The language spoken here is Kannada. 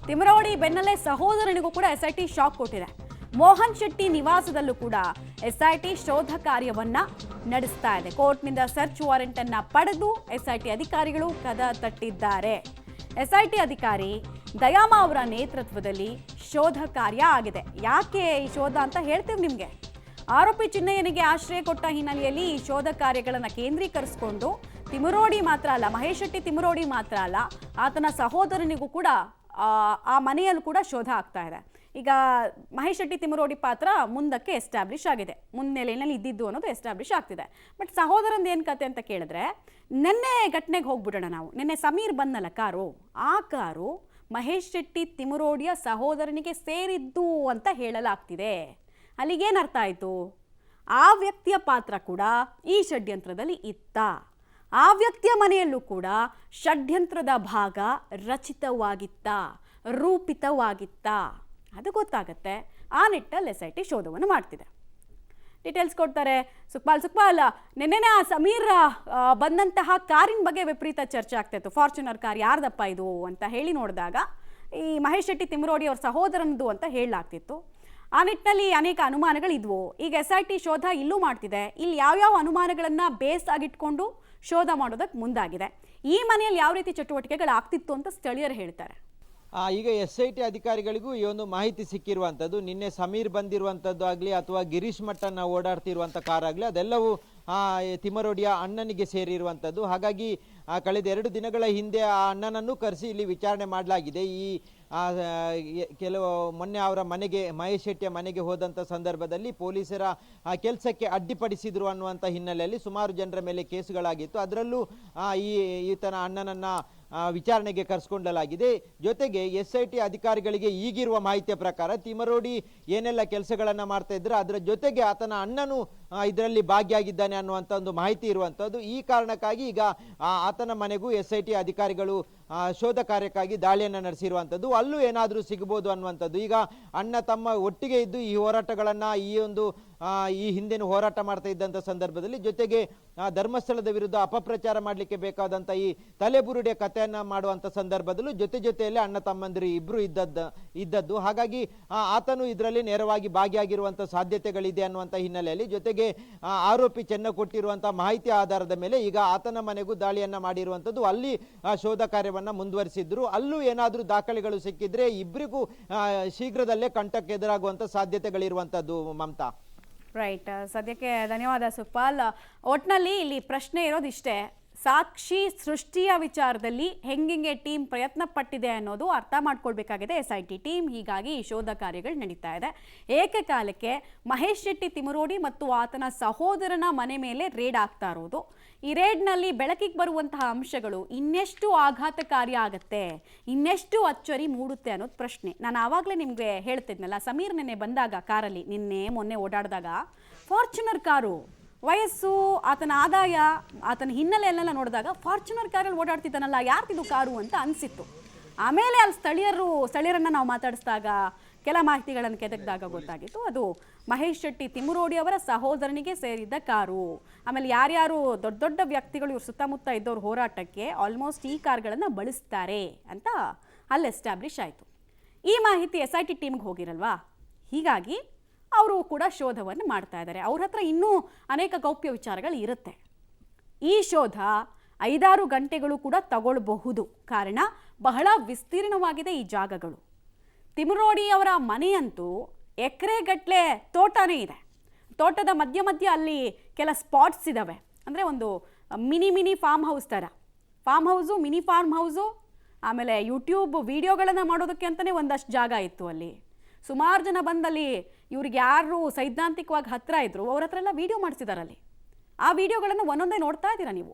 ತಿಮರೋಡಿ ಬೆನ್ನಲ್ಲೇ ಸಹೋದರನಿಗೂ ಕೂಡ ಎಸ್ಐಟಿ ಶಾಕ್ ಕೊಟ್ಟಿದೆ. ಮೋಹನ್ ಶೆಟ್ಟಿ ನಿವಾಸದಲ್ಲೂ ಕೂಡ ಎಸ್ಐಟಿ ಶೋಧ ಕಾರ್ಯವನ್ನ ನಡೆಸ್ತಾ ಇದೆ. ಕೋರ್ಟ್ನಿಂದ ಸರ್ಚ್ ವಾರೆಂಟ್ ಅನ್ನ ಪಡೆದು ಎಸ್ಐಟಿ ಅಧಿಕಾರಿಗಳು ಕದ ತಟ್ಟಿದ್ದಾರೆ. ಎಸ್ಐಟಿ ಅಧಿಕಾರಿ ದಯಾಮ ಅವರ ನೇತೃತ್ವದಲ್ಲಿ ಶೋಧ ಕಾರ್ಯ ಆಗಿದೆ. ಯಾಕೆ ಈ ಶೋಧ ಅಂತ ಹೇಳ್ತೀವಿ ನಿಮಗೆ. ಆರೋಪಿ ಚಿನ್ನಯ್ಯನಿಗೆ ಆಶ್ರಯ ಕೊಟ್ಟ ಹಿನ್ನೆಲೆಯಲ್ಲಿ ಈ ಶೋಧ ಕಾರ್ಯಗಳನ್ನು ಕೇಂದ್ರೀಕರಿಸಿಕೊಂಡು ತಿಮರೋಡಿ ಮಾತ್ರ ಅಲ್ಲ, ಮಹೇಶ್ ಶೆಟ್ಟಿ ತಿಮರೋಡಿ ಮಾತ್ರ ಅಲ್ಲ, ಆತನ ಸಹೋದರನಿಗೂ ಕೂಡ ಆ ಮನೆಯಲ್ಲೂ ಕೂಡ ಶೋಧ ಆಗ್ತಾ ಇದೆ. ಈಗ ಮಹೇಶ್ ಶೆಟ್ಟಿ ತಿಮರೋಡಿ ಪಾತ್ರ ಮುಂದಕ್ಕೆ ಎಸ್ಟಾಬ್ಲಿಷ್ ಆಗಿದೆ, ಮುನ್ನೆಲೆಯಲ್ಲಿ ಇದ್ದಿದ್ದು ಅನ್ನೋದು ಎಸ್ಟಾಬ್ಲಿಷ್ ಆಗ್ತಿದೆ. ಬಟ್ ಸಹೋದರಂದು ಏನು ಕತೆ ಅಂತ ಕೇಳಿದ್ರೆ, ನಿನ್ನೆ ಘಟನೆಗೆ ಹೋಗ್ಬಿಡೋಣ ನಾವು. ನಿನ್ನೆ ಸಮೀರ್ ಬಂದಲ್ಲ ಕಾರು, ಆ ಕಾರು ಮಹೇಶ್ ಶೆಟ್ಟಿ ತಿಮರೋಡಿಯ ಸಹೋದರನಿಗೆ ಸೇರಿದ್ದು ಅಂತ ಹೇಳಲಾಗ್ತಿದೆ. ಅಲ್ಲಿಗೇನು ಅರ್ಥ ಆಯಿತು? ಆ ವ್ಯಕ್ತಿಯ ಪಾತ್ರ ಕೂಡ ಈ ಷಡ್ಯಂತ್ರದಲ್ಲಿ ಇತ್ತ. ಆ ವ್ಯಕ್ತಿಯ ಮನೆಯಲ್ಲೂ ಕೂಡ ಷಡ್ಯಂತ್ರದ ಭಾಗ ರಚಿತವಾಗಿತ್ತ, ರೂಪಿತವಾಗಿತ್ತ, ಅದು ಗೊತ್ತಾಗತ್ತೆ. ಆ ನಿಟ್ಟಲ್ಲಿ ಎಸ್ಐಟಿ ಶೋಧವನ್ನು ಮಾಡ್ತಿದೆ. ಡೀಟೇಲ್ಸ್ ಕೊಡ್ತಾರೆ ಸುಕ್ಪಾಲ್. ನಿನ್ನೆನೇ ಆ ಸಮೀರ್ ಬಂದಂತಹ ಕಾರಿನ ಬಗ್ಗೆ ವಿಪರೀತ ಚರ್ಚೆ ಆಗ್ತಾಯಿತ್ತು. ಫಾರ್ಚುನರ್ ಕಾರ್ ಯಾರ್ದಪ್ಪ ಇದು ಅಂತ ಹೇಳಿ ನೋಡಿದಾಗ ಈ ಮಹೇಶ್ ಶೆಟ್ಟಿ ತಿಮರೋಡಿ ಅವ್ರ ಸಹೋದರನದು ಅಂತ ಹೇಳಲಾಗ್ತಿತ್ತು. ಆ ನಿಟ್ಟಿನಲ್ಲಿ ಅನೇಕ ಅನುಮಾನಗಳಿದ್ವು. ಈಗ ಎಸ್ಐಟಿ ಶೋಧ ಇಲ್ಲೂ ಮಾಡ್ತಿದೆ. ಇಲ್ಲಿ ಯಾವ್ಯಾವ ಅನುಮಾನಗಳನ್ನು ಬೇಸ್ ಆಗಿಟ್ಕೊಂಡು ಶೋಧ ಮಾಡೋದಕ್ಕೆ ಮುಂದಾಗಿದೆ. ಈ ಮನೆಯಲ್ಲಿ ಯಾವ ರೀತಿ ಚಟುವಟಿಕೆಗಳಾಗ್ತಿತ್ತು ಅಂತ ಸ್ಥಳೀಯರು ಹೇಳ್ತಾರೆ. ಈಗ SIT ಅಧಿಕಾರಿಗಳಿಗೂ ಈ ಒಂದು ಮಾಹಿತಿ ಸಿಕ್ಕಿರುವಂಥದ್ದು. ನಿನ್ನೆ ಸಮೀರ್ ಬಂದಿರುವಂಥದ್ದು ಆಗಲಿ ಅಥವಾ ಗಿರೀಶ್ ಮಟ್ಟನ ಓಡಾಡ್ತಿರುವಂಥ ಕಾರ್ ಆಗಲಿ, ಅದೆಲ್ಲವೂ ತಿಮರೋಡಿಯ ಅಣ್ಣನಿಗೆ ಸೇರಿರುವಂಥದ್ದು. ಹಾಗಾಗಿ ಕಳೆದ 2 ದಿನಗಳ ಹಿಂದೆ ಆ ಅಣ್ಣನನ್ನು ಕರೆಸಿ ಇಲ್ಲಿ ವಿಚಾರಣೆ ಮಾಡಲಾಗಿದೆ. ಈ ಮೊನ್ನೆ ಅವರ ಮನೆಗೆ, ಮಹೇಶ್ ಶೆಟ್ಟಿಯ ಮನೆಗೆ ಹೋದಂಥ ಸಂದರ್ಭದಲ್ಲಿ ಪೊಲೀಸರ ಕೆಲಸಕ್ಕೆ ಅಡ್ಡಿಪಡಿಸಿದ್ರು ಅನ್ನುವಂಥ ಹಿನ್ನೆಲೆಯಲ್ಲಿ ಸುಮಾರು ಜನರ ಮೇಲೆ ಕೇಸುಗಳಾಗಿತ್ತು. ಅದರಲ್ಲೂ ಈತನ ಅಣ್ಣನನ್ನು ವಿಚಾರಣೆಗೆ ಕರೆಸ್ಕೊಳ್ಳಲಾಗಿದೆ. ಜೊತೆಗೆ SIT ಅಧಿಕಾರಿಗಳಿಗೆ ಈಗಿರುವ ಮಾಹಿತಿಯ ಪ್ರಕಾರ ತಿಮರೋಡಿ ಏನೆಲ್ಲ ಕೆಲಸಗಳನ್ನು ಮಾಡ್ತಾ ಇದ್ರೆ ಅದರ ಜೊತೆಗೆ ಆತನ ಅಣ್ಣನು ಇದರಲ್ಲಿ ಭಾಗಿಯಾಗಿದ್ದಾನೆ ಅನ್ನುವಂಥ ಒಂದು ಮಾಹಿತಿ ಇರುವಂಥದ್ದು. ಈ ಕಾರಣಕ್ಕಾಗಿ ಈಗ ಆತನ ಮನೆಗೂ SIT ಅಧಿಕಾರಿಗಳು ಶೋಧ ಕಾರ್ಯಕ್ಕಾಗಿ ದಾಳಿಯನ್ನು ನಡೆಸಿರುವಂಥದ್ದು. ಅಲ್ಲೂ ಏನಾದರೂ ಸಿಗಬಹುದು ಅನ್ನುವಂಥದ್ದು. ಈಗ ಅಣ್ಣ ತಮ್ಮ ಒಟ್ಟಿಗೆ ಇದ್ದು ಈ ಹೋರಾಟಗಳನ್ನು ಈ ಹಿಂದೆನೂ ಹೋರಾಟ ಮಾಡ್ತಾ ಇದ್ದಂಥ ಸಂದರ್ಭದಲ್ಲಿ ಜೊತೆಗೆ ಧರ್ಮಸ್ಥಳದ ವಿರುದ್ಧ ಅಪಪ್ರಚಾರ ಮಾಡಲಿಕ್ಕೆ ಬೇಕಾದಂಥ ಈ ತಲೆಬುರುಡೆಯ ಕಥೆಯನ್ನು ಮಾಡುವಂಥ ಸಂದರ್ಭದಲ್ಲೂ ಜೊತೆಯಲ್ಲಿ ಅಣ್ಣ ತಮ್ಮಂದಿರು ಇಬ್ಬರು ಇದ್ದದ್ದು. ಹಾಗಾಗಿ ಆತನು ಇದರಲ್ಲಿ ನೇರವಾಗಿ ಭಾಗಿಯಾಗಿರುವಂಥ ಸಾಧ್ಯತೆಗಳಿದೆ ಅನ್ನುವಂಥ ಹಿನ್ನೆಲೆಯಲ್ಲಿ ಜೊತೆಗೆ ಆರೋಪಿ ಚೆನ್ನ ಕೊಟ್ಟಿರುವಂಥ ಮಾಹಿತಿ ಆಧಾರದ ಮೇಲೆ ಈಗ ಆತನ ಮನೆಗೂ ದಾಳಿಯನ್ನು ಮಾಡಿರುವಂಥದ್ದು. ಅಲ್ಲಿ ಶೋಧ ಕಾರ್ಯವನ್ನು ಮುಂದುವರಿಸಿದ್ರು. ಅಲ್ಲೂ ಏನಾದರೂ ದಾಖಲೆಗಳು ಸಿಕ್ಕಿದ್ರೆ ಇಬ್ಬರಿಗೂ ಶೀಘ್ರದಲ್ಲೇ ಕಂಟಕ್ಕೆ ಎದುರಾಗುವಂಥ ಸಾಧ್ಯತೆಗಳಿರುವಂಥದ್ದು. ಮಮತಾ, ರೈಟ್. ಸದ್ಯಕ್ಕೆ ಧನ್ಯವಾದ ಸುಕ್ಪಾಲ್. ಒಟ್ನಲ್ಲಿ ಇಲ್ಲಿ ಪ್ರಶ್ನೆ ಇರೋದಿಷ್ಟೇ, ಸಾಕ್ಷಿ ಸೃಷ್ಟಿಯ ವಿಚಾರದಲ್ಲಿ ಹೆಂಗೆ ಟೀಮ್ ಪ್ರಯತ್ನ ಪಟ್ಟಿದೆ ಅನ್ನೋದು ಅರ್ಥ ಮಾಡ್ಕೊಳ್ಬೇಕಾಗಿದೆ SIT ಟೀಮ್. ಹೀಗಾಗಿ ಈ ಶೋಧ ಕಾರ್ಯಗಳು ನಡೀತಾ ಇದೆ. ಏಕಕಾಲಕ್ಕೆ ಮಹೇಶ್ ಶೆಟ್ಟಿ ತಿಮರೋಡಿ ಮತ್ತು ಆತನ ಸಹೋದರನ ಮನೆ ಮೇಲೆ ರೇಡ್ ಆಗ್ತಾ ಇರೋದು. ಈ ರೇಡ್ನಲ್ಲಿ ಬೆಳಕಿಗೆ ಬರುವಂತಹ ಅಂಶಗಳು ಇನ್ನೆಷ್ಟು ಆಘಾತಕಾರಿ ಆಗತ್ತೆ, ಇನ್ನೆಷ್ಟು ಅಚ್ಚರಿ ಮೂಡುತ್ತೆ ಅನ್ನೋದು ಪ್ರಶ್ನೆ. ನಾನು ಆವಾಗಲೇ ನಿಮಗೆ ಹೇಳ್ತಿದ್ನಲ್ಲ, ಸಮೀರ್ ನೆನ್ನೆ ಬಂದಾಗ ಕಾರಲ್ಲಿ, ಮೊನ್ನೆ ಓಡಾಡಿದಾಗ ಫಾರ್ಚುನರ್ ಕಾರು, ವಯಸ್ಸು, ಆತನ ಆದಾಯ, ಆತನ ಹಿನ್ನೆಲೆಯಲ್ಲೆಲ್ಲ ನೋಡಿದಾಗ ಫಾರ್ಚುನರ್ ಕಾರಲ್ಲಿ ಓಡಾಡ್ತಿದ್ದಾನಲ್ಲ, ಯಾರ್ದಿದು ಕಾರು ಅಂತ ಅನಿಸಿತ್ತು. ಆಮೇಲೆ ಅಲ್ಲಿ ಸ್ಥಳೀಯರನ್ನು ನಾವು ಮಾತಾಡಿಸಿದಾಗ ಕೆಲ ಮಾಹಿತಿಗಳನ್ನು ಕೆದಕಿದಾಗ ಗೊತ್ತಾಗಿತ್ತು ಅದು ಮಹೇಶ್ ಶೆಟ್ಟಿ ತಿಮರೋಡಿ ಅವರ ಸಹೋದರನಿಗೆ ಸೇರಿದ್ದ ಕಾರು. ಆಮೇಲೆ ಯಾರ್ಯಾರು ದೊಡ್ಡ ದೊಡ್ಡ ವ್ಯಕ್ತಿಗಳು ಇವ್ರ ಸುತ್ತಮುತ್ತ ಇದ್ದವ್ರ ಹೋರಾಟಕ್ಕೆ ಆಲ್ಮೋಸ್ಟ್ ಈ ಕಾರ್ಗಳನ್ನು ಬಳಸ್ತಾರೆ ಅಂತ ಅಲ್ಲಿ ಎಸ್ಟಾಬ್ಲಿಷ್ ಆಯಿತು. ಈ ಮಾಹಿತಿ SIT ಟೀಮ್ಗೆ ಹೋಗಿರಲ್ವಾ, ಹೀಗಾಗಿ ಅವರು ಕೂಡ ಶೋಧವನ್ನು ಮಾಡ್ತಾ ಇದ್ದಾರೆ. ಅವ್ರ ಹತ್ರ ಇನ್ನೂ ಅನೇಕ ಗೌಪ್ಯ ವಿಚಾರಗಳು ಇರುತ್ತೆ. ಈ ಶೋಧ 5-6 ಗಂಟೆಗಳು ಕೂಡ ತಗೊಳ್ಬಹುದು. ಕಾರಣ ಬಹಳ ವಿಸ್ತೀರ್ಣವಾಗಿದೆ ಈ ಜಾಗಗಳು. ತಿಮರೋಡಿ ಅವರ ಮನೆಯಂತೂ ಎಕರೆಗಟ್ಟಲೆ ತೋಟನೇ ಇದೆ. ತೋಟದ ಮಧ್ಯ ಅಲ್ಲಿ ಕೆಲ ಸ್ಪಾಟ್ಸ್ ಇದ್ದಾವೆ. ಅಂದರೆ ಒಂದು ಮಿನಿ ಫಾರ್ಮ್ ಹೌಸ್ ಥರ, form house, mini form house, ಆಮೇಲೆ ಯೂಟ್ಯೂಬ್ ವಿಡಿಯೋಗಳನ್ನು ಮಾಡೋದಕ್ಕೆ ಅಂತಲೇ ಒಂದಷ್ಟು ಜಾಗ ಇತ್ತು. ಅಲ್ಲಿ ಸುಮಾರು ಜನ ಬಂದಲ್ಲಿ ಇವ್ರಿಗೆ ಯಾರು ಸೈದ್ಧಾಂತಿಕವಾಗಿ ಹತ್ತಿರ ಇದ್ರು ಅವ್ರ ಹತ್ರ ಎಲ್ಲ ವಿಡಿಯೋ ಮಾಡಿಸಿದಾರಲ್ಲಿ. ಆ ವಿಡಿಯೋಗಳನ್ನು ಒಂದೊಂದೇ ನೋಡ್ತಾ ಇದ್ದೀರಾ ನೀವು.